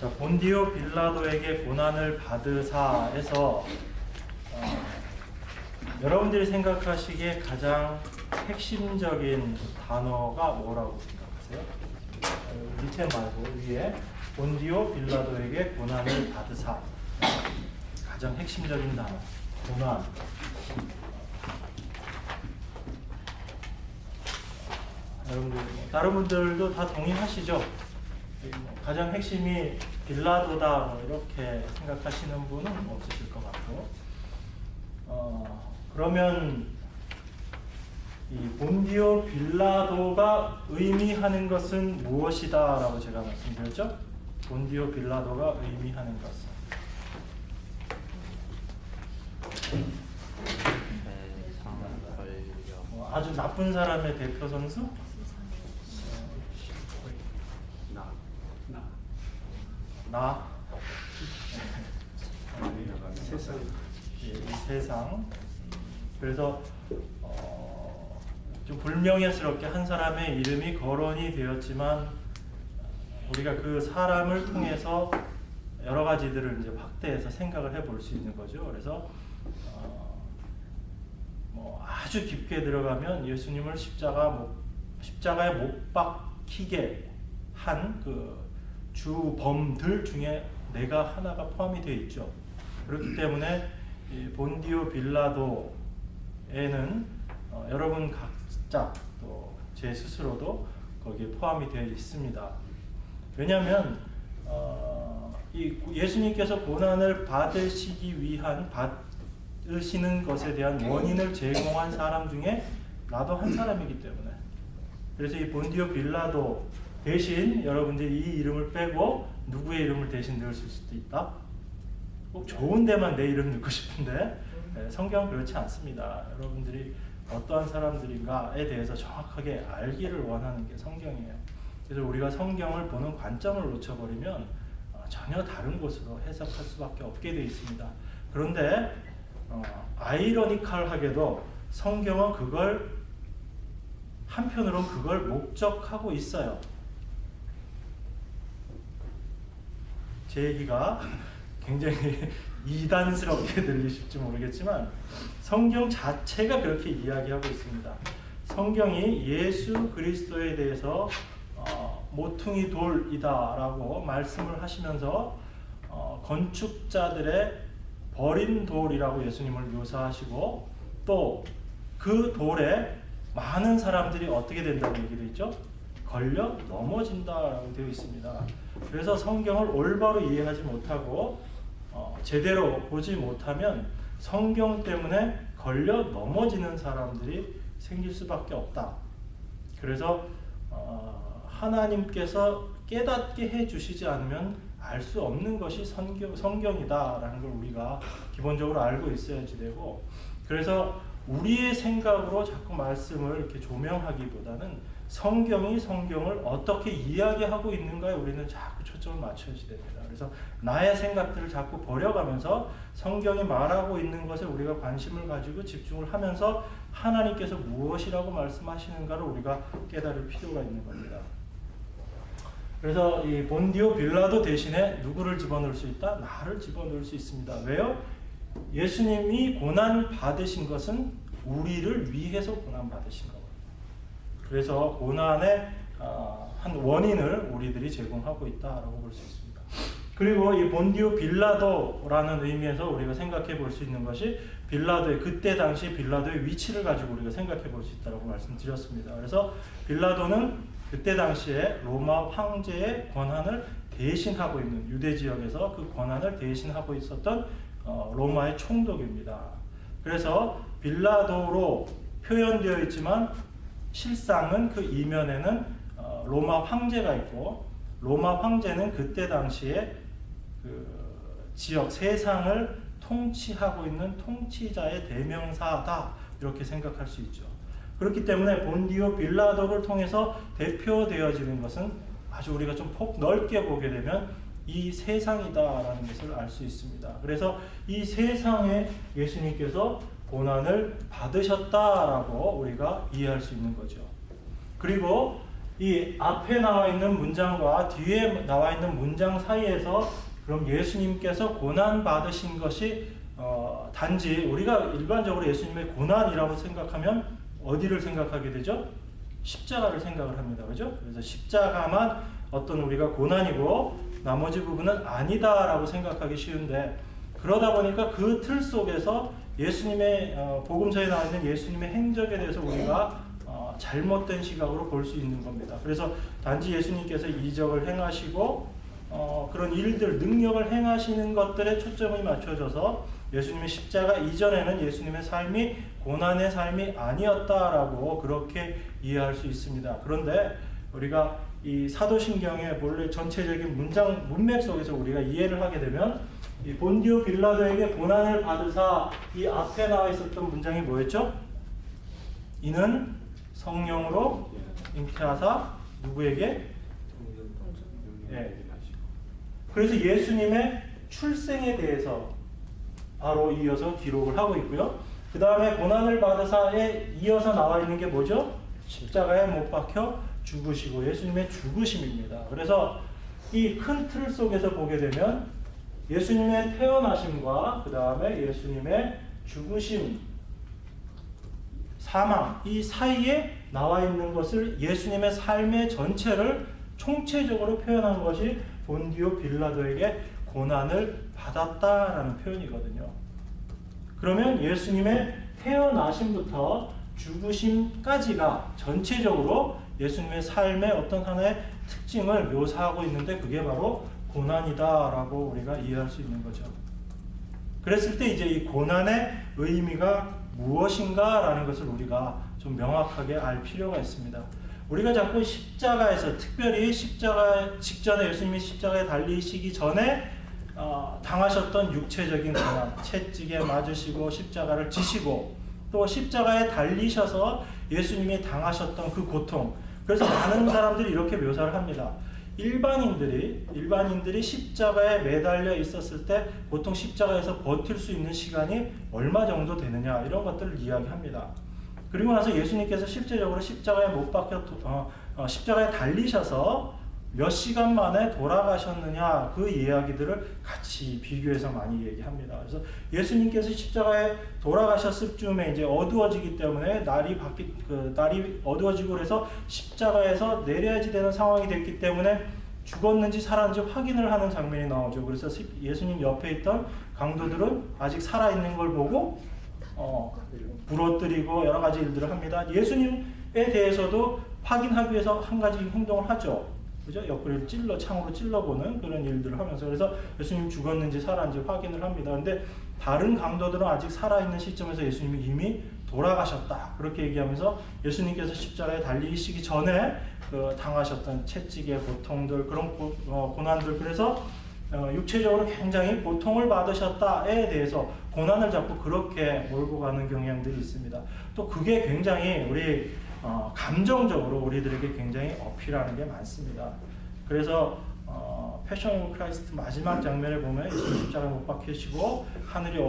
자, 본디오 빌라도에게 고난을 받으사에서 여러분들이 생각하시기에 가장 핵심적인 단어가 뭐라고 생각하세요? 밑에 말고 위에 본디오 빌라도에게 고난을 받으사, 가장 핵심적인 단어 고난. 여러분들 다른 분들도 다 동의하시죠? 가장 핵심이 빌라도다 뭐 이렇게 생각하시는 분은 없으실 것 같고, 그러면 이 본디오 빌라도가 의미하는 것은 무엇이다 라고 제가 말씀드렸죠? 본디오 빌라도가 의미하는 것은 아주 나쁜 사람의 대표 선수? 나 세상. 이 세상. 그래서 좀 불명예스럽게 한 사람의 이름이 거론이 되었지만 우리가 그 사람을 통해서 여러 가지들을 이제 확대해서 생각을 해볼 수 있는 거죠. 그래서 뭐 아주 깊게 들어가면 예수님을 십자가에 못 박히게 한 그 주범들 중에 내가 하나가 포함이 되어 있죠. 그렇기 때문에 이 본디오 빌라도에는 여러분 각자 또 제 스스로도 거기에 포함이 되어 있습니다. 왜냐하면 이 예수님께서 고난을 받으시기 위한 받으시는 것에 대한 원인을 제공한 사람 중에 나도 한 사람이기 때문에, 그래서 이 본디오 빌라도 대신 여러분들이 이 이름을 빼고 누구의 이름을 대신 넣을 수도 있다. 꼭 좋은 데만 내 이름 넣고 싶은데 성경은 그렇지 않습니다. 여러분들이 어떠한 사람들인가에 대해서 정확하게 알기를 원하는 게 성경이에요. 그래서 우리가 성경을 보는 관점을 놓쳐버리면 전혀 다른 곳으로 해석할 수밖에 없게 되어 있습니다. 그런데 아이러니컬하게도 성경은 한편으로는 그걸 목적하고 있어요. 제 얘기가 굉장히 이단스럽게 들리실지 모르겠지만 성경 자체가 그렇게 이야기하고 있습니다. 성경이 예수 그리스도에 대해서 모퉁이 돌이다라고 말씀을 하시면서 건축자들의 버린 돌이라고 예수님을 묘사하시고, 또 그 돌에 많은 사람들이 어떻게 된다고 얘기되어 있죠? 걸려 넘어진다라고 되어 있습니다. 그래서 성경을 올바로 이해하지 못하고 제대로 보지 못하면 성경 때문에 걸려 넘어지는 사람들이 생길 수밖에 없다. 그래서 하나님께서 깨닫게 해주시지 않으면 알 수 없는 것이 성경이다라는 걸 우리가 기본적으로 알고 있어야지 되고, 그래서 우리의 생각으로 자꾸 말씀을 이렇게 조명하기보다는 성경이 성경을 어떻게 이야기하고 있는가에 우리는 자꾸 초점을 맞춰야지 됩니다. 그래서 나의 생각들을 자꾸 버려가면서 성경이 말하고 있는 것에 우리가 관심을 가지고 집중을 하면서 하나님께서 무엇이라고 말씀하시는가를 우리가 깨달을 필요가 있는 겁니다. 그래서 이 본디오 빌라도 대신에 누구를 집어넣을 수 있다? 나를 집어넣을 수 있습니다. 왜요? 예수님이 고난을 받으신 것은 우리를 위해서 고난 받으신 거예요. 그래서 고난의 한 원인을 우리들이 제공하고 있다라고 볼 수 있습니다. 그리고 이 본디오 빌라도라는 의미에서 우리가 생각해 볼 수 있는 것이 그때 당시 빌라도의 위치를 가지고 우리가 생각해 볼 수 있다고 말씀드렸습니다. 그래서 빌라도는 그때 당시에 로마 황제의 권한을 대신하고 있는, 유대 지역에서 그 권한을 대신하고 있었던 로마의 총독입니다. 그래서 빌라도로 표현되어 있지만 실상은 그 이면에는 로마 황제가 있고, 로마 황제는 그때 당시에 그 지역 세상을 통치하고 있는 통치자의 대명사다, 이렇게 생각할 수 있죠. 그렇기 때문에 본디오 빌라도를 통해서 대표되어지는 것은 아주 우리가 좀 폭넓게 보게 되면 이 세상이다라는 것을 알 수 있습니다. 그래서 이 세상에 예수님께서 고난을 받으셨다라고 우리가 이해할 수 있는 거죠. 그리고 이 앞에 나와 있는 문장과 뒤에 나와 있는 문장 사이에서 그럼 예수님께서 고난 받으신 것이 단지 우리가 일반적으로 예수님의 고난이라고 생각하면 어디를 생각하게 되죠? 십자가를 생각을 합니다. 그죠? 그래서 십자가만 어떤 우리가 고난이고 나머지 부분은 아니다라고 생각하기 쉬운데, 그러다 보니까 그 틀 속에서 예수님의 복음서에 나와 있는 예수님의 행적에 대해서 우리가 잘못된 시각으로 볼 수 있는 겁니다. 그래서 단지 예수님께서 이적을 행하시고 그런 일들, 능력을 행하시는 것들에 초점이 맞춰져서 예수님의 십자가 이전에는 예수님의 삶이 고난의 삶이 아니었다라고 그렇게 이해할 수 있습니다. 그런데 우리가 이 사도신경의 본래 전체적인 문맥 속에서 우리가 이해를 하게 되면 이 본디오 빌라도에게 고난을 받으사, 이 앞에 나와 있었던 문장이 뭐였죠? 이는 성령으로 잉태하사 누구에게? 예. 그래서 예수님의 출생에 대해서 바로 이어서 기록을 하고 있고요. 그 다음에 고난을 받으사에 이어서 나와 있는 게 뭐죠? 십자가에 못 박혀 죽으시고 예수님의 죽으심입니다. 그래서 이 큰 틀 속에서 보게 되면 예수님의 태어나심과 그 다음에 예수님의 죽으심, 사망, 이 사이에 나와 있는 것을 예수님의 삶의 전체를 총체적으로 표현한 것이 본디오 빌라도에게 고난을 받았다라는 표현이거든요. 그러면 예수님의 태어나심부터 죽으심까지가 전체적으로 예수님의 삶의 어떤 하나의 특징을 묘사하고 있는데, 그게 바로 고난이다라고 우리가 이해할 수 있는 거죠. 그랬을 때 이제 이 고난의 의미가 무엇인가라는 것을 우리가 좀 명확하게 알 필요가 있습니다. 우리가 자꾸 십자가에서, 특별히 십자가 직전에 예수님이 십자가에 달리시기 전에 당하셨던 육체적인 고난, 채찍에 맞으시고 십자가를 지시고 또 십자가에 달리셔서 예수님이 당하셨던 그 고통, 그래서 많은 사람들이 이렇게 묘사를 합니다. 일반인들이 십자가에 매달려 있었을 때 보통 십자가에서 버틸 수 있는 시간이 얼마 정도 되느냐, 이런 것들을 이야기합니다. 그리고 나서 예수님께서 실제적으로 십자가에 못 박혀 십자가에 달리셔서 몇 시간 만에 돌아가셨느냐, 그 이야기들을 같이 비교해서 많이 얘기합니다. 그래서 예수님께서 십자가에 돌아가셨을 즈음에 이제 어두워지기 때문에 날이 어두워지고 그래서 십자가에서 내려야지 되는 상황이 됐기 때문에 죽었는지 살았는지 확인을 하는 장면이 나오죠. 그래서 예수님 옆에 있던 강도들은 아직 살아있는 걸 보고 부러뜨리고 여러 가지 일들을 합니다. 예수님에 대해서도 확인하기 위해서 한 가지 행동을 하죠. 그죠? 옆구리를 창으로 찔러보는 그런 일들을 하면서, 그래서 예수님 죽었는지 살았는지 확인을 합니다. 근데 다른 강도들은 아직 살아있는 시점에서 예수님이 이미 돌아가셨다, 그렇게 얘기하면서 예수님께서 십자가에 달리시기 전에 당하셨던 채찍의 고통들, 그런 고난들, 그래서 육체적으로 굉장히 고통을 받으셨다에 대해서 고난을 자꾸 그렇게 몰고 가는 경향들이 있습니다. 또 그게 굉장히 우리 감정적으로 우리들에게 굉장히 어필하는 게 많습니다. 그래서 패션 오브 크라이스트 마지막 장면에 보면 예수님 십자가에 못 박히시고 하늘이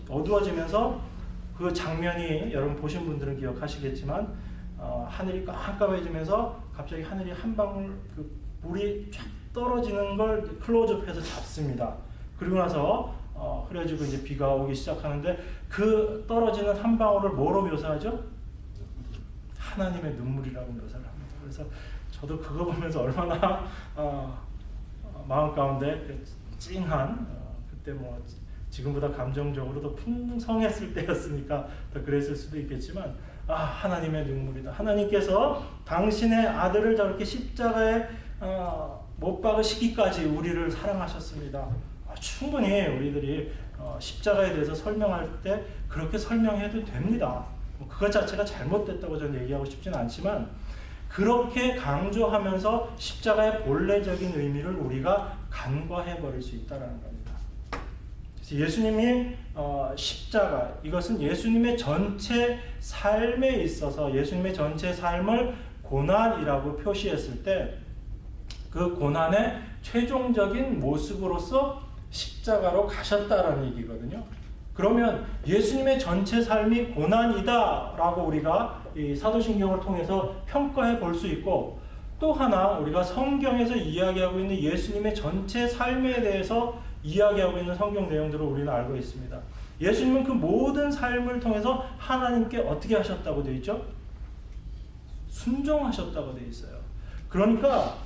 어두워지면서 그 장면이 여러분 보신 분들은 기억하시겠지만 하늘이 깜깜해지면서 갑자기 하늘이 한 방울 물이 쫙 떨어지는 걸 클로즈업해서 잡습니다. 그리고 나서 흐려지고 이제 비가 오기 시작하는데, 그 떨어지는 한 방울을 뭐로 묘사하죠? 하나님의 눈물이라고 묘사를 합니다. 그래서 저도 그거 보면서 얼마나 마음 가운데 찡한, 그때 뭐 지금보다 감정적으로도 풍성했을 때였으니까 더 그랬을 수도 있겠지만, 하나님의 눈물이다. 하나님께서 당신의 아들을 저렇게 십자가에 못 박으시기까지 우리를 사랑하셨습니다. 충분히 우리들이 십자가에 대해서 설명할 때 그렇게 설명해도 됩니다. 그것 자체가 잘못됐다고 저는 얘기하고 싶지는 않지만, 그렇게 강조하면서 십자가의 본래적인 의미를 우리가 간과해 버릴 수 있다는 겁니다. 그래서 예수님이 십자가, 이것은 예수님의 전체 삶에 있어서 예수님의 전체 삶을 고난이라고 표시했을 때, 그 고난의 최종적인 모습으로서 십자가로 가셨다라는 얘기거든요. 그러면 예수님의 전체 삶이 고난이다라고 우리가 이 사도신경을 통해서 평가해 볼 수 있고, 또 하나 우리가 성경에서 이야기하고 있는 예수님의 전체 삶에 대해서 이야기하고 있는 성경 내용들을 우리는 알고 있습니다. 예수님은 그 모든 삶을 통해서 하나님께 어떻게 하셨다고 되어 있죠? 순종하셨다고 되어 있어요. 그러니까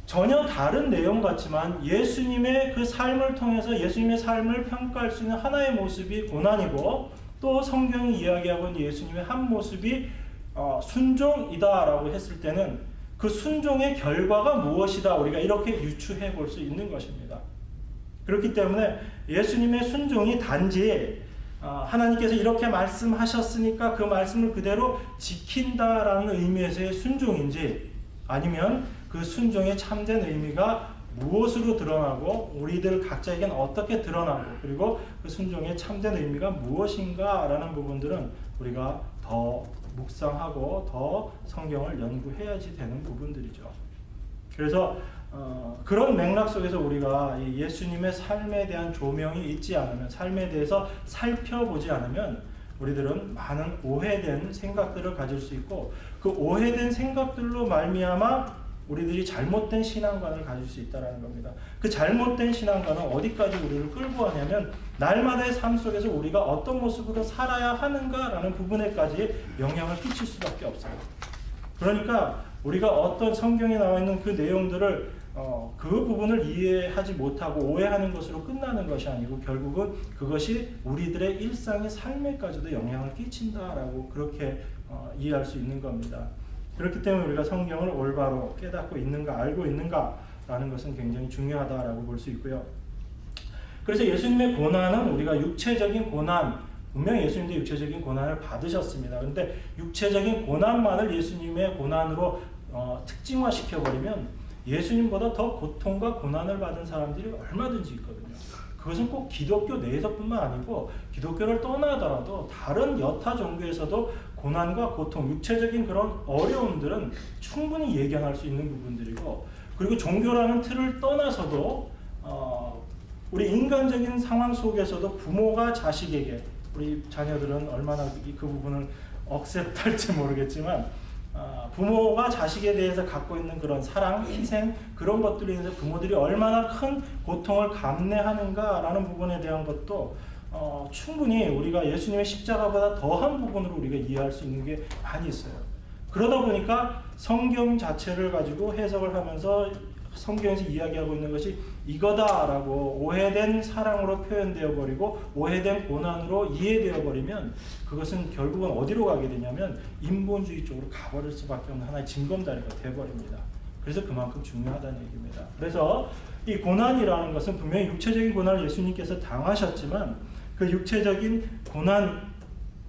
전혀 다른 내용 같지만 예수님의 그 삶을 통해서 예수님의 삶을 평가할 수 있는 하나의 모습이 고난이고, 또 성경이 이야기하고 있는 예수님의 한 모습이 순종이다라고 했을 때는 그 순종의 결과가 무엇이다, 우리가 이렇게 유추해 볼 수 있는 것입니다. 그렇기 때문에 예수님의 순종이 단지 하나님께서 이렇게 말씀하셨으니까 그 말씀을 그대로 지킨다라는 의미에서의 순종인지, 아니면 그 순종의 참된 의미가 무엇으로 드러나고 우리들 각자에게는 어떻게 드러나고, 그리고 그 순종의 참된 의미가 무엇인가라는 부분들은 우리가 더 묵상하고 더 성경을 연구해야지 되는 부분들이죠. 그래서 그런 맥락 속에서 우리가 예수님의 삶에 대한 조명이 있지 않으면, 삶에 대해서 살펴보지 않으면 우리들은 많은 오해된 생각들을 가질 수 있고, 그 오해된 생각들로 말미암아 우리들이 잘못된 신앙관을 가질 수 있다는 겁니다. 그 잘못된 신앙관은 어디까지 우리를 끌고 가냐면 날마다의 삶 속에서 우리가 어떤 모습으로 살아야 하는가라는 부분에까지 영향을 끼칠 수밖에 없어요. 그러니까 우리가 어떤 성경에 나와 있는 그 내용들을 그 부분을 이해하지 못하고 오해하는 것으로 끝나는 것이 아니고, 결국은 그것이 우리들의 일상의 삶에까지도 영향을 끼친다라고 그렇게 이해할 수 있는 겁니다. 그렇기 때문에 우리가 성경을 올바로 깨닫고 있는가, 알고 있는가라는 것은 굉장히 중요하다라고 볼 수 있고요. 그래서 예수님의 고난은 우리가 육체적인 고난, 분명히 예수님도 육체적인 고난을 받으셨습니다. 그런데 육체적인 고난만을 예수님의 고난으로 특징화시켜버리면 예수님보다 더 고통과 고난을 받은 사람들이 얼마든지 있거든요. 그것은 꼭 기독교 내에서뿐만 아니고 기독교를 떠나더라도 다른 여타 종교에서도 고난과 고통, 육체적인 그런 어려움들은 충분히 예견할 수 있는 부분들이고, 그리고 종교라는 틀을 떠나서도 우리 인간적인 상황 속에서도 부모가 자식에게, 우리 자녀들은 얼마나 그 부분을 억셉할지 모르겠지만 부모가 자식에 대해서 갖고 있는 그런 사랑, 희생, 그런 것들에 인해서 부모들이 얼마나 큰 고통을 감내하는가라는 부분에 대한 것도 충분히 우리가 예수님의 십자가보다 더한 부분으로 우리가 이해할 수 있는 게 많이 있어요. 그러다 보니까 성경 자체를 가지고 해석을 하면서 성경에서 이야기하고 있는 것이 이거다라고 오해된 사랑으로 표현되어 버리고 오해된 고난으로 이해되어 버리면 그것은 결국은 어디로 가게 되냐면 인본주의 쪽으로 가버릴 수밖에 없는 하나의 징검다리가 되어버립니다. 그래서 그만큼 중요하다는 얘기입니다. 그래서 이 고난이라는 것은 분명히 육체적인 고난을 예수님께서 당하셨지만 그 육체적인 고난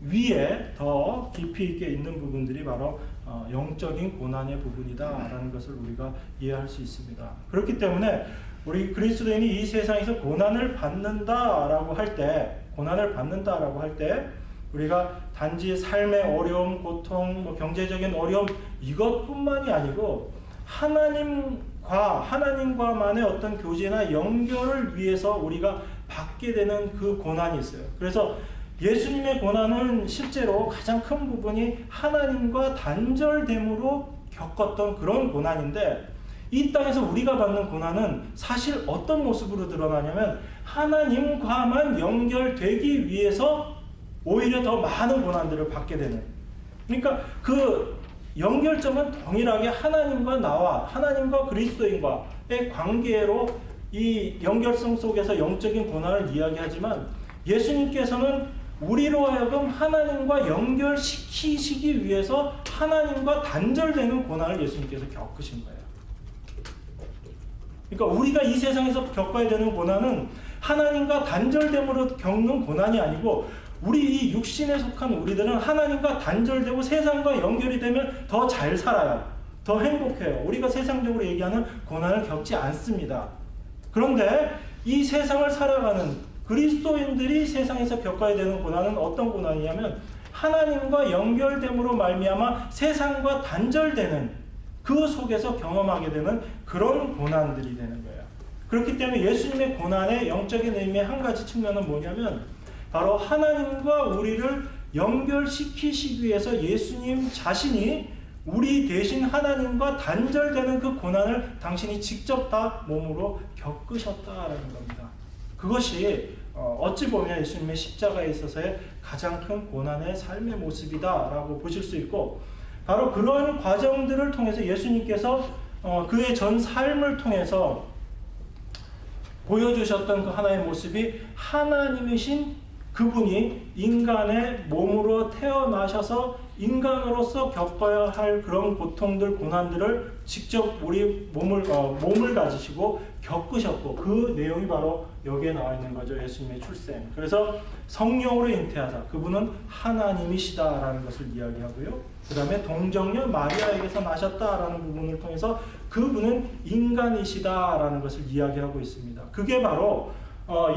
위에 더 깊이 있게 있는 부분들이 바로 영적인 고난의 부분이다라는 것을 우리가 이해할 수 있습니다. 그렇기 때문에 우리 그리스도인이 이 세상에서 고난을 받는다라고 할 때 우리가 단지 삶의 어려움, 고통, 경제적인 어려움 이것뿐만이 아니고 하나님과만의 어떤 교제나 연결을 위해서 우리가 받게 되는 그 고난이 있어요. 그래서 예수님의 고난은 실제로 가장 큰 부분이 하나님과 단절됨으로 겪었던 그런 고난인데, 이 땅에서 우리가 받는 고난은 사실 어떤 모습으로 드러나냐면 하나님과만 연결되기 위해서 오히려 더 많은 고난들을 받게 되는, 그러니까 그 연결점은 동일하게 하나님과 그리스도인과의 관계로 이 연결성 속에서 영적인 고난을 이야기하지만, 예수님께서는 우리로 하여금 하나님과 연결시키시기 위해서 하나님과 단절되는 고난을 예수님께서 겪으신 거예요. 그러니까 우리가 이 세상에서 겪어야 되는 고난은 하나님과 단절됨으로 겪는 고난이 아니고, 우리 이 육신에 속한 우리들은 하나님과 단절되고 세상과 연결이 되면 더 잘 살아요. 더 행복해요. 우리가 세상적으로 얘기하는 고난을 겪지 않습니다. 그런데 이 세상을 살아가는 그리스도인들이 세상에서 겪어야 되는 고난은 어떤 고난이냐면 하나님과 연결됨으로 말미암아 세상과 단절되는 그 속에서 경험하게 되는 그런 고난들이 되는 거예요. 그렇기 때문에 예수님의 고난의 영적인 의미의 한 가지 측면은 뭐냐면 바로 하나님과 우리를 연결시키시기 위해서 예수님 자신이 우리 대신 하나님과 단절되는 그 고난을 당신이 직접 다 몸으로 겪으셨다라는 겁니다. 그것이 어찌 보면 예수님의 십자가에 있어서의 가장 큰 고난의 삶의 모습이다라고 보실 수 있고, 바로 그런 과정들을 통해서 예수님께서 그의 전 삶을 통해서 보여주셨던 그 하나의 모습이 하나님이신 그분이 인간의 몸으로 태어나셔서 인간으로서 겪어야 할 그런 고통들, 고난들을 직접 우리 몸을 가지시고 겪으셨고, 그 내용이 바로 여기에 나와 있는 거죠. 예수님의 출생. 그래서 성령으로 잉태하사 그분은 하나님이시다라는 것을 이야기하고요. 그 다음에 동정녀 마리아에게서 나셨다라는 부분을 통해서 그분은 인간이시다라는 것을 이야기하고 있습니다. 그게 바로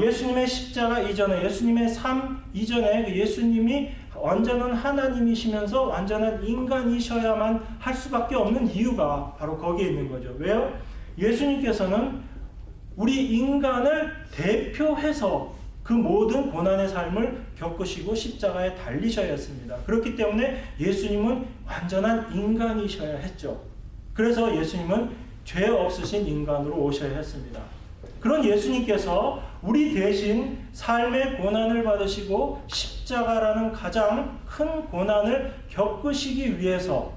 예수님의 십자가 이전에, 예수님의 삶 이전에 그 예수님이 완전한 하나님이시면서 완전한 인간이셔야만 할 수밖에 없는 이유가 바로 거기에 있는 거죠. 왜요? 예수님께서는 우리 인간을 대표해서 그 모든 고난의 삶을 겪으시고 십자가에 달리셔야 했습니다. 그렇기 때문에 예수님은 완전한 인간이셔야 했죠. 그래서 예수님은 죄 없으신 인간으로 오셔야 했습니다. 그런 예수님께서 우리 대신 삶의 고난을 받으시고 십자가라는 가장 큰 고난을 겪으시기 위해서,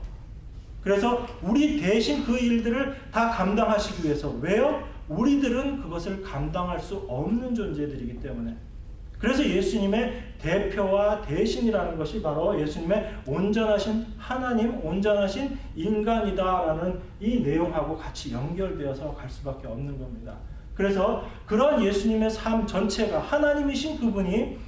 그래서 우리 대신 그 일들을 다 감당하시기 위해서. 왜요? 우리들은 그것을 감당할 수 없는 존재들이기 때문에. 그래서 예수님의 대표와 대신이라는 것이 바로 예수님의 온전하신 하나님, 온전하신 인간이다라는 이 내용하고 같이 연결되어서 갈 수밖에 없는 겁니다. 그래서 그런 예수님의 삶 전체가 하나님이신 그분이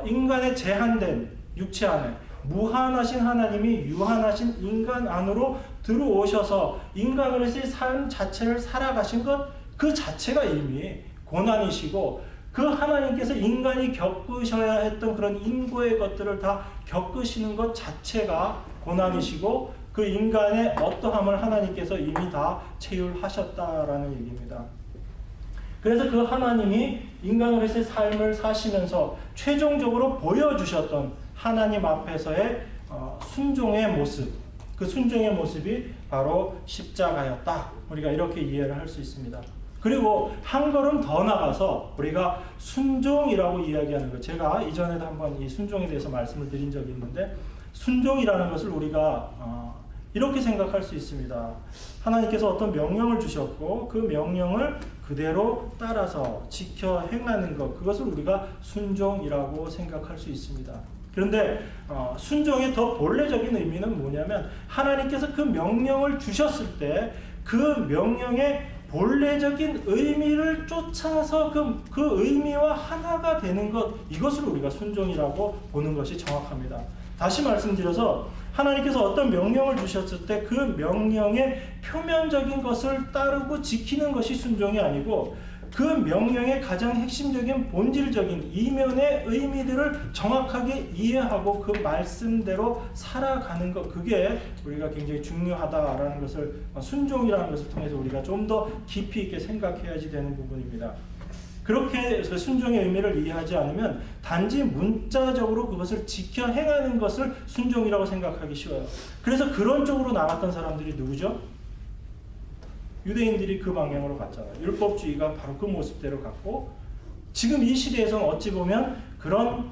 인간의 제한된 육체 안에 무한하신 하나님이 유한하신 인간 안으로 들어오셔서 인간으로서의 삶 자체를 살아가신 것, 그 자체가 이미 고난이시고, 그 하나님께서 인간이 겪으셔야 했던 그런 인고의 것들을 다 겪으시는 것 자체가 고난이시고, 그 인간의 어떠함을 하나님께서 이미 다 체휼하셨다라는 얘기입니다. 그래서 그 하나님이 인간으로서의 삶을 사시면서 최종적으로 보여주셨던 하나님 앞에서의 순종의 모습, 그 순종의 모습이 바로 십자가였다. 우리가 이렇게 이해를 할 수 있습니다. 그리고 한 걸음 더 나가서 우리가 순종이라고 이야기하는 것, 제가 이전에도 한번 이 순종에 대해서 말씀을 드린 적이 있는데, 순종이라는 것을 우리가 이렇게 생각할 수 있습니다. 하나님께서 어떤 명령을 주셨고 그 명령을 그대로 따라서 지켜 행하는 것, 그것을 우리가 순종이라고 생각할 수 있습니다. 그런데 순종의 더 본래적인 의미는 뭐냐면, 하나님께서 그 명령을 주셨을 때 그 명령의 본래적인 의미를 쫓아서 그 의미와 하나가 되는 것, 이것을 우리가 순종이라고 보는 것이 정확합니다. 다시 말씀드려서 하나님께서 어떤 명령을 주셨을 때 그 명령의 표면적인 것을 따르고 지키는 것이 순종이 아니고, 그 명령의 가장 핵심적인 본질적인 이면의 의미들을 정확하게 이해하고 그 말씀대로 살아가는 것, 그게 우리가 굉장히 중요하다라는 것을, 순종이라는 것을 통해서 우리가 좀 더 깊이 있게 생각해야지 되는 부분입니다. 그렇게 해서 순종의 의미를 이해하지 않으면 단지 문자적으로 그것을 지켜 행하는 것을 순종이라고 생각하기 쉬워요. 그래서 그런 쪽으로 나갔던 사람들이 누구죠? 유대인들이 그 방향으로 갔잖아요. 율법주의가 바로 그 모습대로 갔고, 지금 이 시대에서는 어찌 보면 그런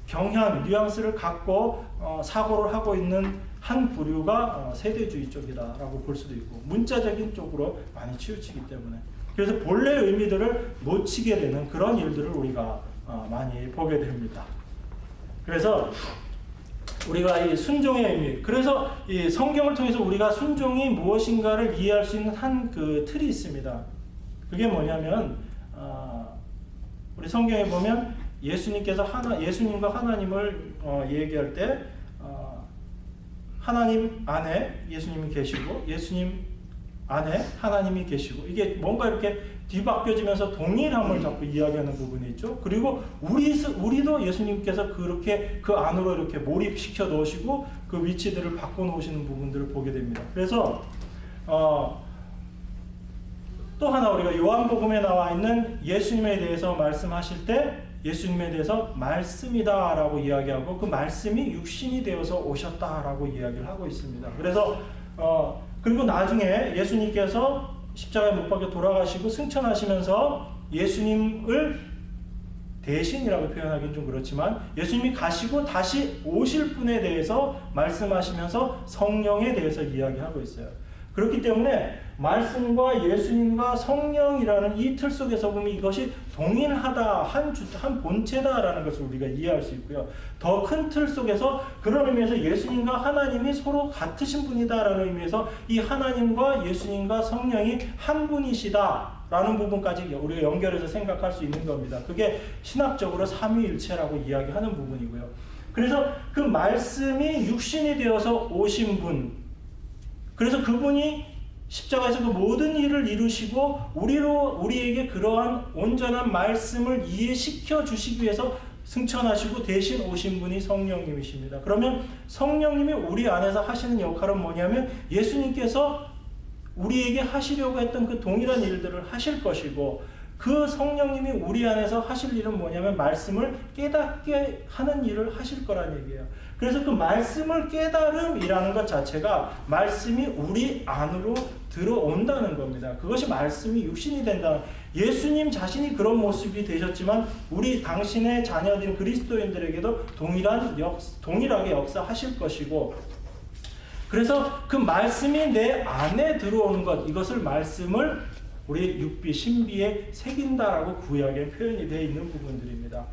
경향, 뉘앙스를 갖고 사고를 하고 있는 한 부류가 세대주의 쪽이다라고 볼 수도 있고, 문자적인 쪽으로 많이 치우치기 때문에. 그래서 본래 의미들을 놓치게 되는 그런 일들을 우리가 많이 보게 됩니다. 그래서 우리가 이 순종의 의미, 그래서 이 성경을 통해서 우리가 순종이 무엇인가를 이해할 수 있는 한 그 틀이 있습니다. 그게 뭐냐면, 우리 성경에 보면 예수님께서 예수님과 하나님을 얘기할 때 하나님 안에 예수님이 계시고 예수님 안에 하나님이 계시고, 이게 뭔가 이렇게 뒤바뀌어지면서 동일함을 자꾸 이야기하는 부분이 있죠. 그리고 우리도 예수님께서 그렇게 그 안으로 이렇게 몰입시켜 놓으시고 그 위치들을 바꿔 놓으시는 부분들을 보게 됩니다. 그래서 또 하나 우리가 요한복음에 나와 있는 예수님에 대해서 말씀하실 때 예수님에 대해서 말씀이다라고 이야기하고 그 말씀이 육신이 되어서 오셨다라고 이야기를 하고 있습니다. 그래서 그리고 나중에 예수님께서 십자가에 못 박혀 돌아가시고 승천하시면서 예수님을 대신이라고 표현하기는 좀 그렇지만 예수님이 가시고 다시 오실 분에 대해서 말씀하시면서 성령에 대해서 이야기하고 있어요. 그렇기 때문에 말씀과 예수님과 성령이라는 이 틀 속에서 보면 이것이 동일하다, 한 본체다라는 것을 우리가 이해할 수 있고요. 더 큰 틀 속에서 그런 의미에서 예수님과 하나님이 서로 같으신 분이다라는 의미에서 이 하나님과 예수님과 성령이 한 분이시다라는 부분까지 우리가 연결해서 생각할 수 있는 겁니다. 그게 신학적으로 삼위일체라고 이야기하는 부분이고요. 그래서 그 말씀이 육신이 되어서 오신 분, 그래서 그분이 십자가에서 그 모든 일을 이루시고 우리에게 그러한 온전한 말씀을 이해시켜 주시기 위해서 승천하시고 대신 오신 분이 성령님이십니다. 그러면 성령님이 우리 안에서 하시는 역할은 뭐냐면 예수님께서 우리에게 하시려고 했던 그 동일한 일들을 하실 것이고 그 성령님이 우리 안에서 하실 일은 뭐냐면 말씀을 깨닫게 하는 일을 하실 거란 얘기예요. 그래서 그 말씀을 깨달음이라는 것 자체가 말씀이 우리 안으로 들어온다는 겁니다. 그것이 말씀이 육신이 된다. 예수님 자신이 그런 모습이 되셨지만 우리 당신의 자녀들인 그리스도인들에게도 동일하게 역사하실 것이고, 그래서 그 말씀이 내 안에 들어오는 것, 이것을 말씀을 우리 육비, 신비에 새긴다라고 구약에 표현이 되어 있는 부분들입니다.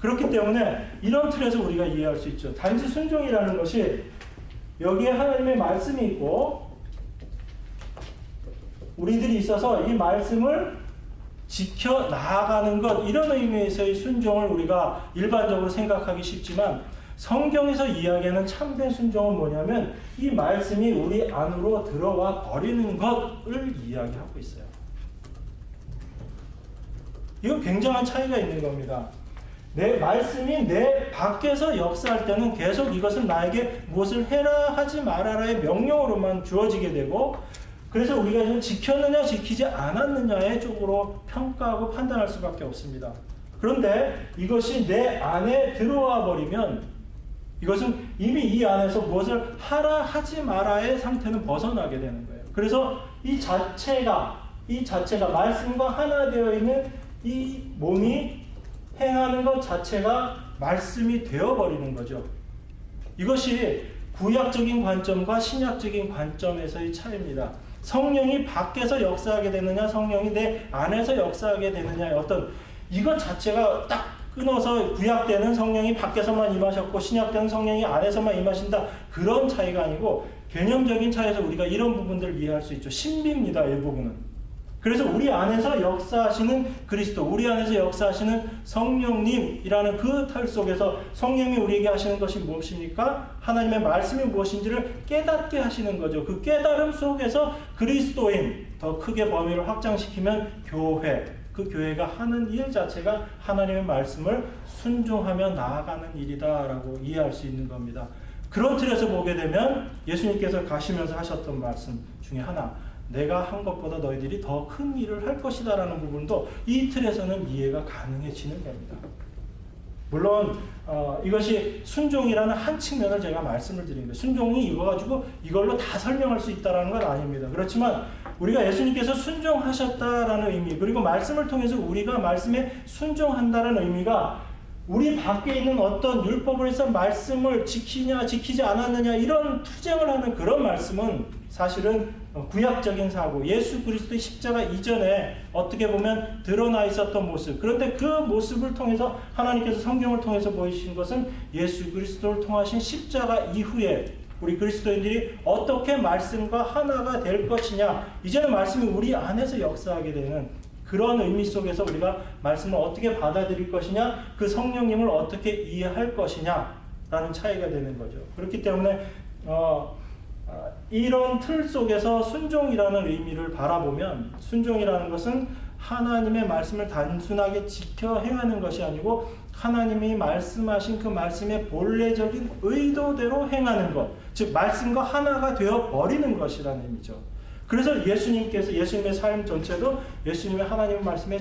그렇기 때문에 이런 틀에서 우리가 이해할 수 있죠. 단지 순종이라는 것이 여기에 하나님의 말씀이 있고 우리들이 있어서 이 말씀을 지켜 나아가는 것, 이런 의미에서의 순종을 우리가 일반적으로 생각하기 쉽지만 성경에서 이야기하는 참된 순종은 뭐냐면 이 말씀이 우리 안으로 들어와 버리는 것을 이야기하고 있어요. 이건 굉장한 차이가 있는 겁니다. 내 말씀이 내 밖에서 역사할 때는 계속 이것을 나에게 무엇을 해라 하지 말아라의 명령으로만 주어지게 되고, 그래서 우리가 좀 지켰느냐 지키지 않았느냐의 쪽으로 평가하고 판단할 수밖에 없습니다. 그런데 이것이 내 안에 들어와 버리면 이것은 이미 이 안에서 무엇을 하라 하지 마라의 상태는 벗어나게 되는 거예요. 그래서 이 자체가 말씀과 하나 되어 있는 이 몸이 행하는 것 자체가 말씀이 되어버리는 거죠. 이것이 구약적인 관점과 신약적인 관점에서의 차이입니다. 성령이 밖에서 역사하게 되느냐, 성령이 내 안에서 역사하게 되느냐의 어떤 이것 자체가 딱 끊어서 구약 때는 성령이 밖에서만 임하셨고 신약 때는 성령이 안에서만 임하신다, 그런 차이가 아니고 개념적인 차이에서 우리가 이런 부분들을 이해할 수 있죠. 신비입니다, 이 부분은. 그래서 우리 안에서 역사하시는 그리스도, 우리 안에서 역사하시는 성령님이라는 그 틀 속에서 성령이 우리에게 하시는 것이 무엇입니까? 하나님의 말씀이 무엇인지를 깨닫게 하시는 거죠. 그 깨달음 속에서 그리스도인, 더 크게 범위를 확장시키면 교회, 그 교회가 하는 일 자체가 하나님의 말씀을 순종하며 나아가는 일이다라고 이해할 수 있는 겁니다. 그런 틀에서 보게 되면 예수님께서 가시면서 하셨던 말씀 중에 하나, 내가 한 것보다 너희들이 더 큰 일을 할 것이다 라는 부분도 이 틀에서는 이해가 가능해지는 겁니다. 물론 이것이 순종이라는 한 측면을 제가 말씀을 드립니다. 순종이 이거 가지고 이걸로 다 설명할 수 있다는 건 아닙니다. 그렇지만 우리가 예수님께서 순종하셨다라는 의미, 그리고 말씀을 통해서 우리가 말씀에 순종한다는 의미가 우리 밖에 있는 어떤 율법을 해서 말씀을 지키냐 지키지 않았느냐 이런 투쟁을 하는 그런 말씀은 사실은 구약적인 사고, 예수 그리스도의 십자가 이전에 어떻게 보면 드러나 있었던 모습, 그런데 그 모습을 통해서 하나님께서 성경을 통해서 보이신 것은 예수 그리스도를 통하신 십자가 이후에 우리 그리스도인들이 어떻게 말씀과 하나가 될 것이냐, 이제는 말씀이 우리 안에서 역사하게 되는 그런 의미 속에서 우리가 말씀을 어떻게 받아들일 것이냐, 그 성령님을 어떻게 이해할 것이냐 라는 차이가 되는 거죠. 그렇기 때문에 이런 틀 속에서 순종이라는 의미를 바라보면, 순종이라는 것은 하나님의 말씀을 단순하게 지켜 행하는 것이 아니고 하나님이 말씀하신 그 말씀의 본래적인 의도대로 행하는 것, 즉 말씀과 하나가 되어 버리는 것이라는 의미죠. 그래서 예수님의 삶 전체도 예수님의 하나님의 말씀에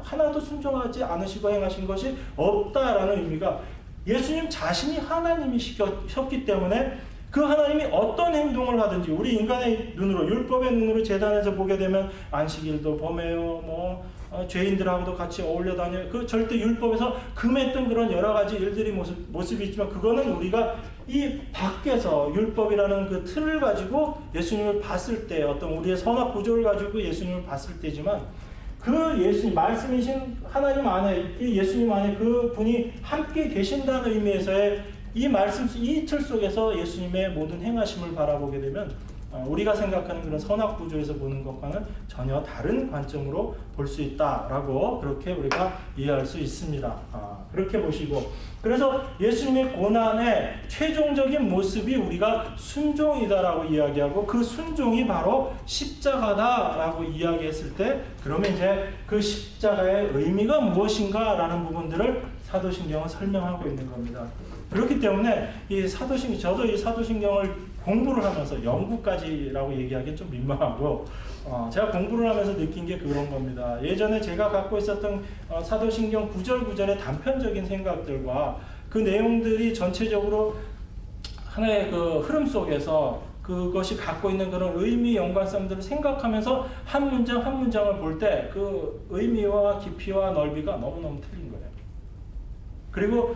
하나도 순종하지 않으시고 행하신 것이 없다라는 의미가, 예수님 자신이 하나님이셨기 때문에 그 하나님이 어떤 행동을 하든지, 우리 인간의 눈으로, 율법의 눈으로 재단에서 보게 되면 안식일도 범해요, 죄인들하고도 같이 어울려 다녀요. 그 절대 율법에서 금했던 그런 여러 가지 일들이 모습이 있지만, 그거는 우리가 이 밖에서 율법이라는 그 틀을 가지고 예수님을 봤을 때, 어떤 우리의 선악 구조를 가지고 예수님을 봤을 때지만, 그 예수님, 말씀이신 하나님 안에, 이 예수님 안에 그 분이 함께 계신다는 의미에서의 이 말씀, 이 틀 속에서 예수님의 모든 행하심을 바라보게 되면 우리가 생각하는 그런 선악 구조에서 보는 것과는 전혀 다른 관점으로 볼 수 있다라고 그렇게 우리가 이해할 수 있습니다. 그렇게 보시고, 그래서 예수님의 고난의 최종적인 모습이 우리가 순종이다라고 이야기하고, 그 순종이 바로 십자가다라고 이야기했을 때, 그러면 이제 그 십자가의 의미가 무엇인가라는 부분들을 사도신경은 설명하고 있는 겁니다. 그렇기 때문에 저도 이 사도신경을 공부를 하면서, 연구까지라고 얘기하기엔 좀 민망하고, 제가 공부를 하면서 느낀 게 그런 겁니다. 예전에 제가 갖고 있었던 사도신경 구절구절의 단편적인 생각들과 그 내용들이 전체적으로 하나의 그 흐름 속에서 그것이 갖고 있는 그런 의미, 연관성들을 생각하면서 한 문장 한 문장을 볼 때 그 의미와 깊이와 넓이가 너무너무 틀린 거예요. 그리고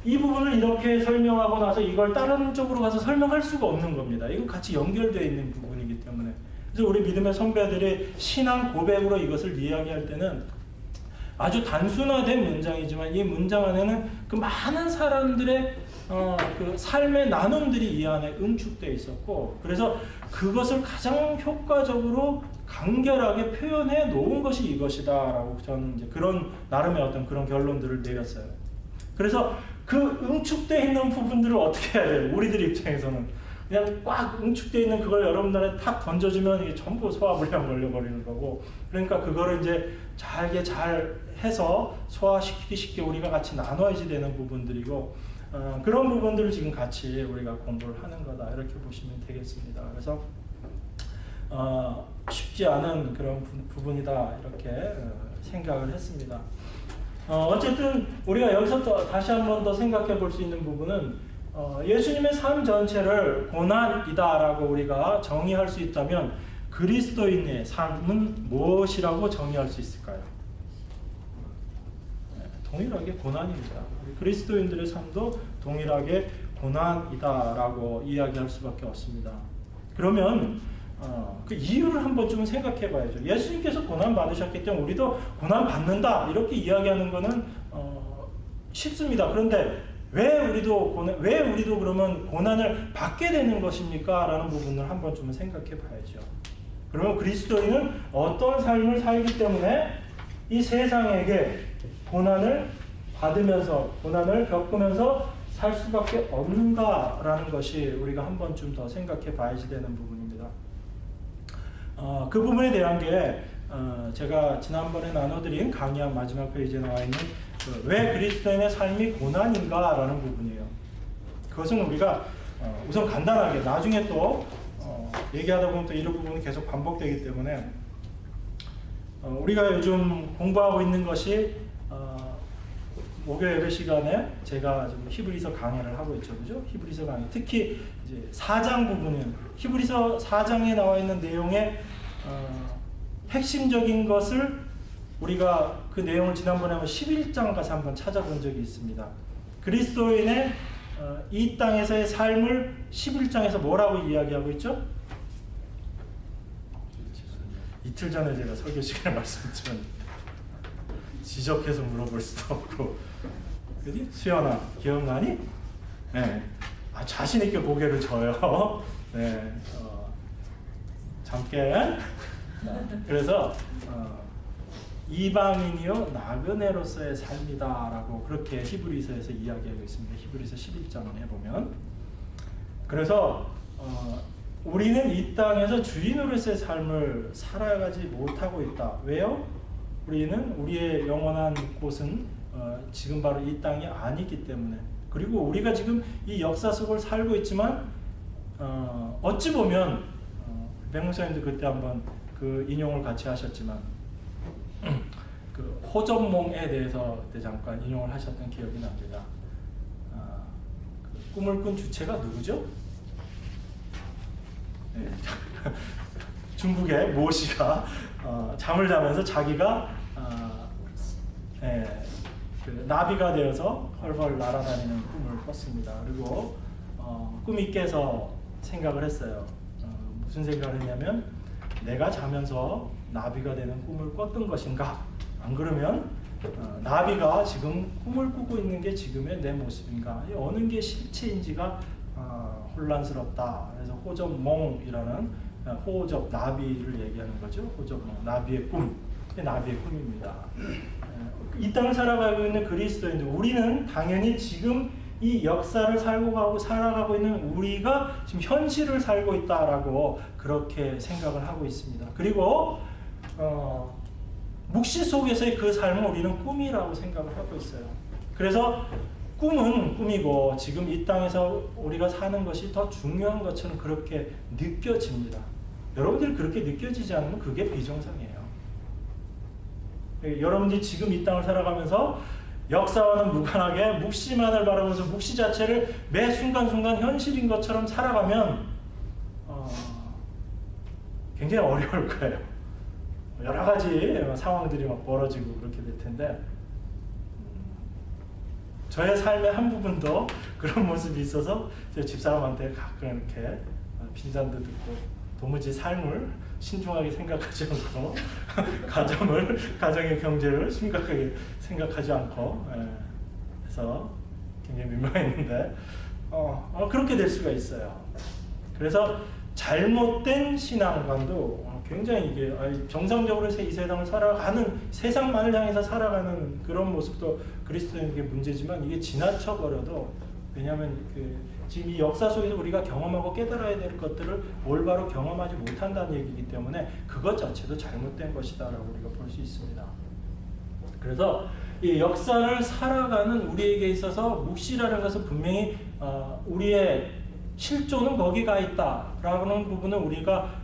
이 부분을 이렇게 설명하고 나서 이걸 다른 쪽으로 가서 설명할 수가 없는 겁니다. 이건 같이 연결되어 있는 부분이기 때문에. 그래서 우리 믿음의 선배들이 신앙 고백으로 이것을 이야기할 때는 아주 단순화된 문장이지만, 이 문장 안에는 그 많은 사람들의 그 삶의 나눔들이 이 안에 응축되어 있었고, 그래서 그것을 가장 효과적으로 간결하게 표현해 놓은 것이 이것이다라고 저는 이제 그런 나름의 어떤 그런 결론들을 내렸어요. 그래서 그 응축되어 있는 부분들을 어떻게 해야 돼요? 우리들 입장에서는 그냥 꽉 응축되어 있는 그걸 여러분들한테 탁 던져주면 이게 전부 소화불량 걸려버리는 거고, 그러니까 그거를 이제 잘 해서 소화시키기 쉽게 우리가 같이 나눠야지 되는 부분들이고, 그런 부분들을 지금 같이 우리가 공부를 하는 거다, 이렇게 보시면 되겠습니다. 그래서 쉽지 않은 그런 부분이다, 이렇게 생각을 했습니다. 어쨌든 우리가 여기서 또 다시 한 번 더 생각해 볼 수 있는 부분은, 예수님의 삶 전체를 고난이다라고 우리가 정의할 수 있다면, 그리스도인의 삶은 무엇이라고 정의할 수 있을까요? 동일하게 고난입니다. 그리스도인들의 삶도 동일하게 고난이다라고 이야기할 수밖에 없습니다. 그러면 그 이유를 한번 좀 생각해 봐야죠. 예수님께서 고난 받으셨기 때문에 우리도 고난 받는다, 이렇게 이야기하는 것은 쉽습니다. 그런데 왜 우리도 그러면 고난을 받게 되는 것입니까? 라는 부분을 한번 좀 생각해 봐야죠. 그러면 그리스도인은 어떤 삶을 살기 때문에 이 세상에게 고난을 받으면서, 고난을 겪으면서 살 수밖에 없는가라는 것이 우리가 한 번쯤 더 생각해 봐야지 되는 부분입니다. 그 부분에 대한 게 제가 지난번에 나눠드린 강의한 마지막 페이지에 나와 있는 왜 그리스도인의 삶이 고난인가라는 부분이에요. 그것은 우리가 우선 간단하게, 나중에 또 얘기하다 보면 또 이런 부분이 계속 반복되기 때문에, 우리가 요즘 공부하고 있는 것이 목요일 예배 시간에 제가 지금 히브리서 강의를 하고 있죠, 그죠? 히브리서 강의, 특히 이제 4장 부분은 히브리서 4장에 나와 있는 내용의 핵심적인 것을 우리가 그 내용을 지난번에 한번 11장 가서 한번 찾아본 적이 있습니다. 그리스도인의 이 땅에서의 삶을 11장에서 뭐라고 이야기하고 있죠? 이틀 전에 제가 설교 시간에 말씀드렸지만 지적해서 물어볼 수도 없고, 그지? 수연아, 기억나니? 네. 자신 있게 고개를 져요. 네. 잠깐. 그래서 이방인이요 나그네로서의 삶이다라고 그렇게 히브리서에서 이야기하고 있습니다. 히브리서 11장에 보면. 그래서 우리는 이 땅에서 주인으로서의 삶을 살아가지 못하고 있다. 왜요? 우리는 우리의 영원한 곳은 지금 바로 이 땅이 아니기 때문에, 그리고 우리가 지금 이 역사 속을 살고 있지만 어찌 보면 백 목사님도 그때 한번 그 인용을 같이 하셨지만 그 호접몽에 대해서 그때 잠깐 인용을 하셨던 기억이 납니다. 그 꿈을 꾼 주체가 누구죠? 네. 중국의 모 씨가 잠을 자면서 자기가 그 나비가 되어서 헐헐 날아다니는 꿈을 꿨습니다. 그리고 꿈이 깨서 생각을 했어요. 무슨 생각을 했냐면 내가 자면서 나비가 되는 꿈을 꿨던 것인가? 안 그러면 나비가 지금 꿈을 꾸고 있는 게 지금의 내 모습인가? 어느 게 실체인지가 혼란스럽다. 그래서 호접몽이라는 호접 나비를 얘기하는 거죠. 호접몽 나비의 꿈. 나비의 꿈입니다. 이 땅을 살아가고 있는 그리스도인들, 우리는 당연히 지금 이 역사를 살아가고 있는 우리가 지금 현실을 살고 있다라고 그렇게 생각을 하고 있습니다. 그리고 묵시 속에서의 그 삶을 우리는 꿈이라고 생각을 하고 있어요. 그래서 꿈은 꿈이고 지금 이 땅에서 우리가 사는 것이 더 중요한 것처럼 그렇게 느껴집니다. 여러분들이 그렇게 느껴지지 않으면 그게 비정상이에요. 여러분들이 지금 이 땅을 살아가면서 역사와는 무관하게 묵시만을 바라보면서 묵시 자체를 매 순간순간 현실인 것처럼 살아가면 굉장히 어려울 거예요. 여러 가지 상황들이 막 벌어지고 그렇게 될 텐데 저의 삶의 한 부분도 그런 모습이 있어서 제 집사람한테 가끔 이렇게 빈잔도 듣고 도무지 삶을 신중하게 생각하지 않고 가정의 경제를 심각하게 생각하지 않고 해서 굉장히 민망했는데 그렇게 될 수가 있어요. 그래서 잘못된 신앙관도 굉장히 이게 정상적으로 이 세상을 살아가는 세상만을 향해서 살아가는 그런 모습도 그리스도인에게 문제지만 이게 지나쳐 버려도 왜냐하면 지금 이 역사 속에서 우리가 경험하고 깨달아야 될 것들을 올바로 경험하지 못한다는 얘기이기 때문에 그것 자체도 잘못된 것이다라고 우리가 볼 수 있습니다. 그래서 이 역사를 살아가는 우리에게 있어서 묵시라는 것은 분명히 우리의 실존은 거기가 있다라는 부분을 우리가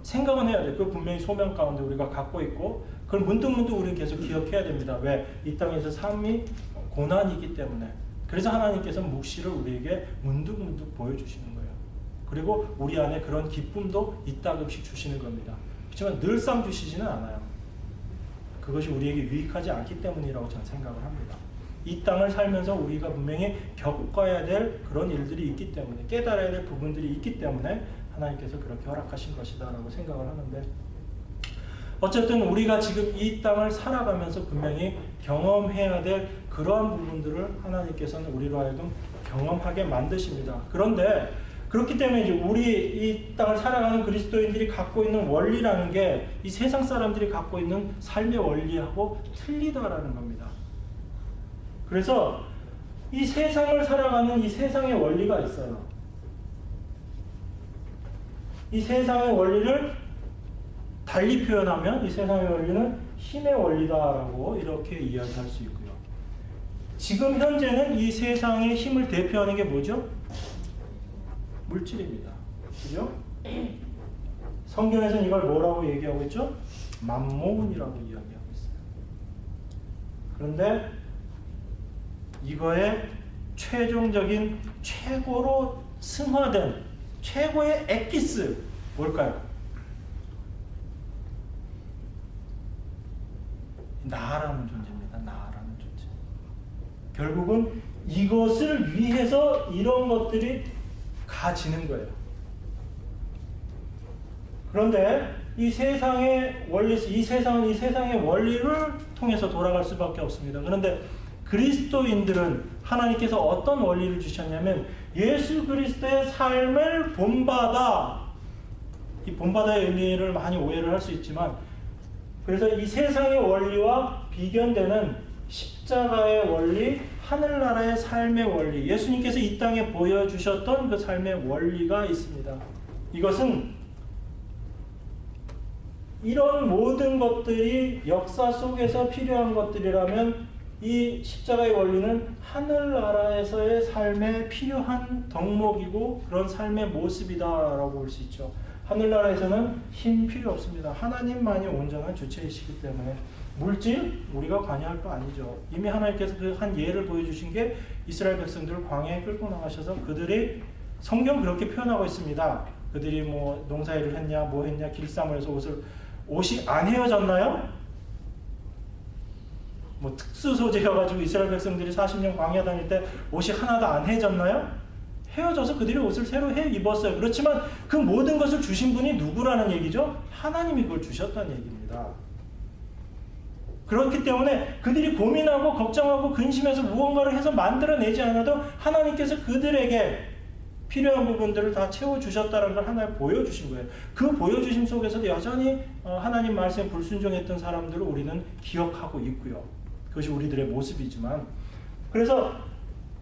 생각은 해야 돼요. 그 분명히 소명 가운데 우리가 갖고 있고 그걸 문득문득 우리는 계속 기억해야 됩니다. 왜? 이 땅에서 삶이 고난이기 때문에. 그래서 하나님께서 묵시를 우리에게 문득문득 보여주시는 거예요. 그리고 우리 안에 그런 기쁨도 이따금씩 주시는 겁니다. 그렇지만 늘상 주시지는 않아요. 그것이 우리에게 유익하지 않기 때문이라고 저는 생각을 합니다. 이 땅을 살면서 우리가 분명히 겪어야 될 그런 일들이 있기 때문에 깨달아야 될 부분들이 있기 때문에 하나님께서 그렇게 허락하신 것이다라고 생각을 하는데 어쨌든 우리가 지금 이 땅을 살아가면서 분명히 경험해야 될 그러한 부분들을 하나님께서는 우리로 하여금 경험하게 만드십니다. 그런데 그렇기 때문에 이제 우리 이 땅을 살아가는 그리스도인들이 갖고 있는 원리라는 게 이 세상 사람들이 갖고 있는 삶의 원리하고 틀리다라는 겁니다. 그래서 이 세상을 살아가는 이 세상의 원리가 있어요. 이 세상의 원리를 달리 표현하면 이 세상의 원리는 힘의 원리다라고 이렇게 이야기할 수 있고요. 지금 현재는 이 세상의 힘을 대표하는 게 뭐죠? 물질입니다. 그죠? 성경에서는 이걸 뭐라고 얘기하고 있죠? 맘몬이라고 이야기하고 있어요. 그런데 이거의 최종적인 최고로 승화된 최고의 엑기스 뭘까요? 나라는 존재입니다. 나라는 존재. 결국은 이것을 위해서 이런 것들이 가지는 거예요. 그런데 이 세상의 원리, 이 세상은 이 세상의 원리를 통해서 돌아갈 수밖에 없습니다. 그런데 그리스도인들은 하나님께서 어떤 원리를 주셨냐면 예수 그리스도의 삶을 본받아. 이 본받아의 의미를 많이 오해를 할 수 있지만 그래서 이 세상의 원리와 비견되는 십자가의 원리, 하늘나라의 삶의 원리, 예수님께서 이 땅에 보여주셨던 그 삶의 원리가 있습니다. 이것은 이런 모든 것들이 역사 속에서 필요한 것들이라면 이 십자가의 원리는 하늘나라에서의 삶에 필요한 덕목이고 그런 삶의 모습이다라고 볼 수 있죠. 하늘나라에서는 힘 필요 없습니다. 하나님만이 온전한 주체이시기 때문에 물질 우리가 관여할 거 아니죠. 이미 하나님께서 그 한 예를 보여주신 게 이스라엘 백성들을 광야에 끌고 나가셔서 그들이 성경 그렇게 표현하고 있습니다. 그들이 뭐 농사일을 했냐 뭐 했냐 길쌈을 해서 옷이 안 헤어졌나요? 뭐 특수 소재여가지고 이스라엘 백성들이 40년 광야 다닐 때 옷이 하나도 안 헤어졌나요? 헤어져서 그들이 옷을 새로 해 입었어요. 그렇지만 그 모든 것을 주신 분이 누구라는 얘기죠? 하나님이 그걸 주셨다는 얘기입니다. 그렇기 때문에 그들이 고민하고 걱정하고 근심해서 무언가를 해서 만들어내지 않아도 하나님께서 그들에게 필요한 부분들을 다 채워주셨다는 걸 하나님 보여주신 거예요. 그 보여주심 속에서도 여전히 하나님 말씀에 불순종했던 사람들을 우리는 기억하고 있고요. 그것이 우리들의 모습이지만, 그래서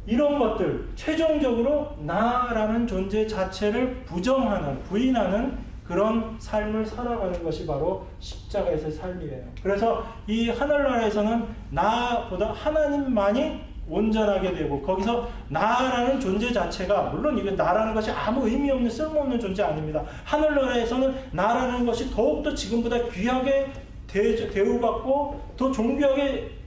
이런 것들, 최종적으로 나라는 존재 자체를 부인하는 그런 삶을 살아가는 것이 바로 십자가에서의 삶이에요. 그래서 이 하늘나라에서는 나보다 하나님만이 온전하게 되고, 거기서 나라는 존재 자체가, 물론 이게 나라는 것이 아무 의미 없는 쓸모없는 존재 아닙니다. 하늘나라에서는 나라는 것이 더욱더 지금보다 귀하게 대우받고 더 존귀하게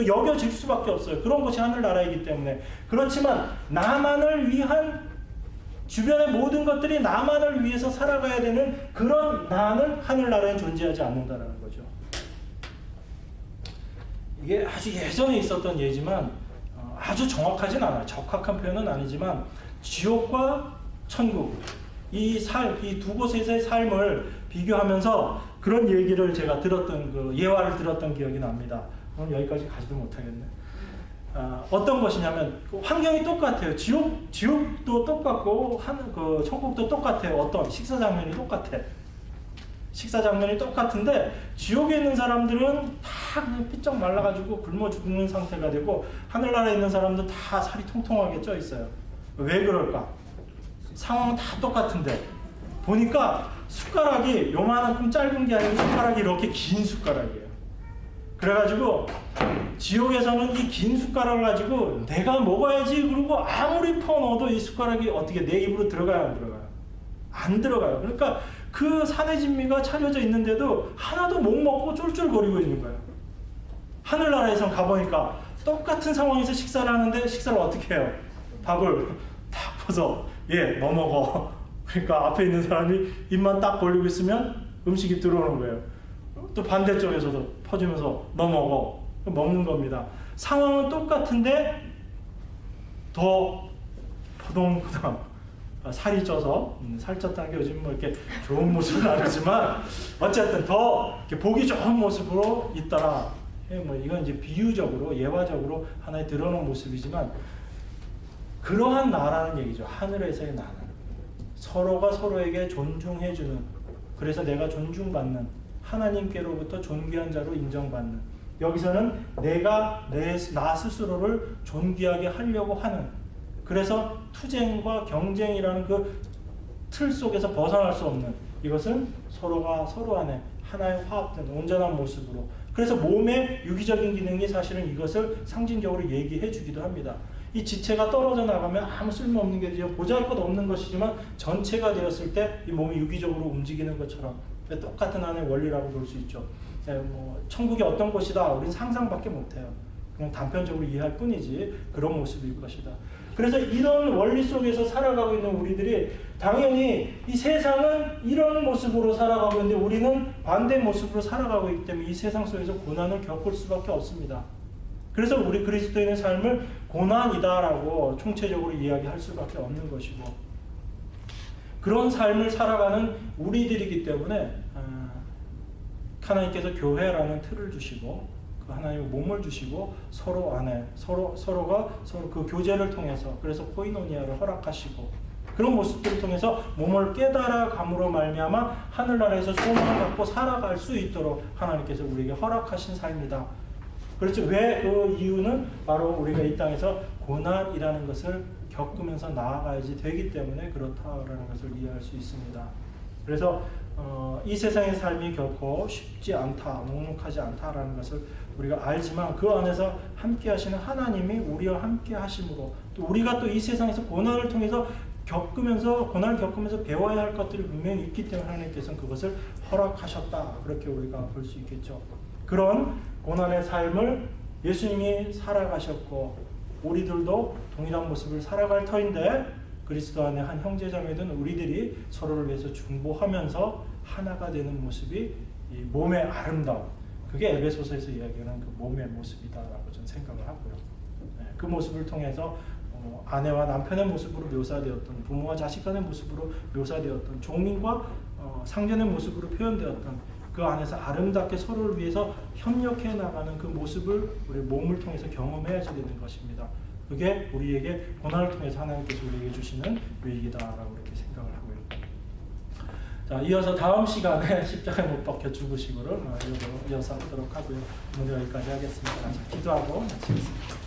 여겨질 수밖에 없어요. 그런 것이 하늘나라이기 때문에. 그렇지만 나만을 위한, 주변의 모든 것들이 나만을 위해서 살아가야 되는 그런 나는 하늘나라에 존재하지 않는다는 거죠. 이게 아주 예전에 있었던 예지만 아주 정확하진 않아요. 적확한 표현은 아니지만 지옥과 천국, 이 두 곳에서의 삶을 비교하면서 그런 얘기를 제가 들었던, 예화를 들었던 기억이 납니다. 그럼 여기까지 가지도 못하겠네. 어떤 것이냐면 환경이 똑같아요. 지옥도 똑같고 천국도 똑같아요. 어떤 식사 장면이 똑같아. 식사 장면이 똑같은데 지옥에 있는 사람들은 다 그냥 삐쩍 말라가지고 굶어 죽는 상태가 되고, 하늘나라에 있는 사람들은 다 살이 통통하게 쪄 있어요. 왜 그럴까? 상황은 다 똑같은데 보니까 숟가락이 요만큼 짧은 게 아니고 숟가락이 이렇게 긴 숟가락이에요. 그래가지고 지옥에서는 이 긴 숟가락을 가지고 내가 먹어야지, 그리고 아무리 퍼넣어도 이 숟가락이 어떻게 내 입으로 들어가요, 안 들어가요? 안 들어가요. 그러니까 그 산의 진미가 차려져 있는데도 하나도 못 먹고 쫄쫄거리고 있는 거예요. 하늘나라에선 가보니까 똑같은 상황에서 식사를 하는데 식사를 어떻게 해요? 밥을 딱 퍼서 너 먹어. 그러니까 앞에 있는 사람이 입만 딱 벌리고 있으면 음식이 들어오는 거예요. 또 반대쪽에서도 퍼주면서 너 먹어. 먹는 겁니다. 상황은 똑같은데 더 포동포동 살이 쪄서 살쪘다는 게 요즘 뭐 이렇게 좋은 모습은 아니지만 어쨌든 더 이렇게 보기 좋은 모습으로 있더라. 뭐 이건 이제 비유적으로, 예화적으로 하나의 드러놓은 모습이지만, 그러한 나라는 얘기죠. 하늘에서의 나는 서로가 서로에게 존중해주는, 그래서 내가 존중받는, 하나님께로부터 존귀한 자로 인정받는, 여기서는 내가 나 스스로를 존귀하게 하려고 하는, 그래서 투쟁과 경쟁이라는 그 틀 속에서 벗어날 수 없는, 이것은 서로가 서로 안에 하나의 화합된 온전한 모습으로, 그래서 몸의 유기적인 기능이 사실은 이것을 상징적으로 얘기해 주기도 합니다. 이 지체가 떨어져 나가면 아무 쓸모없는 게 되죠. 보잘것없는 것이지만 전체가 되었을 때 이 몸이 유기적으로 움직이는 것처럼 똑같은 하나의 원리라고 볼 수 있죠. 천국이 어떤 곳이다, 우리는 상상밖에 못해요. 그냥 단편적으로 이해할 뿐이지 그런 모습일 것이다. 그래서 이런 원리 속에서 살아가고 있는 우리들이, 당연히 이 세상은 이런 모습으로 살아가고 있는데 우리는 반대 모습으로 살아가고 있기 때문에 이 세상 속에서 고난을 겪을 수밖에 없습니다. 그래서 우리 그리스도인의 삶을 고난이다라고 총체적으로 이야기할 수밖에 없는 것이고, 그런 삶을 살아가는 우리들이기 때문에 하나님께서 교회라는 틀을 주시고 그 하나님의 몸을 주시고 서로 안에 서로가 서로 그 교제를 통해서, 그래서 코이노니아를 허락하시고, 그런 모습들을 통해서 몸을 깨달아감으로 말미암아 하늘나라에서 소망을 갖고 살아갈 수 있도록 하나님께서 우리에게 허락하신 삶이다. 그렇죠. 왜? 그 이유는 바로 우리가 이 땅에서 고난이라는 것을 겪으면서 나아가야지 되기 때문에 그렇다라는 것을 이해할 수 있습니다. 그래서 이 세상의 삶이 결코 쉽지 않다, 녹록하지 않다라는 것을 우리가 알지만, 그 안에서 함께 하시는 하나님이 우리와 함께 하심으로, 또 우리가 또 이 세상에서 고난을 통해서 겪으면서 고난을 겪으면서 배워야 할 것들이 분명히 있기 때문에 하나님께서는 그것을 허락하셨다. 그렇게 우리가 볼 수 있겠죠. 그런 고난의 삶을 예수님이 살아가셨고 우리들도 동일한 모습을 살아갈 터인데 그리스도 안에 한 형제자매된 우리들이 서로를 위해서 중보하면서 하나가 되는 모습이 이 몸의 아름다움, 그게 에베소서에서 이야기하는 그 몸의 모습이다라고 저는 생각을 하고요. 그 모습을 통해서 아내와 남편의 모습으로 묘사되었던, 부모와 자식 간의 모습으로 묘사되었던, 종민과 상전의 모습으로 표현되었던 그 안에서 아름답게 서로를 위해서 협력해 나가는 그 모습을 우리 몸을 통해서 경험해야지 되는 것입니다. 그게 우리에게 고난을 통해서 하나님께서 우리에게 주시는 유익이다라고 이렇게 생각을 하고요. 자, 이어서 다음 시간에 십자가에 못 박혀 죽으시고를 이어서 하도록 하고요. 오늘 여기까지 하겠습니다. 자, 기도하고 마치겠습니다.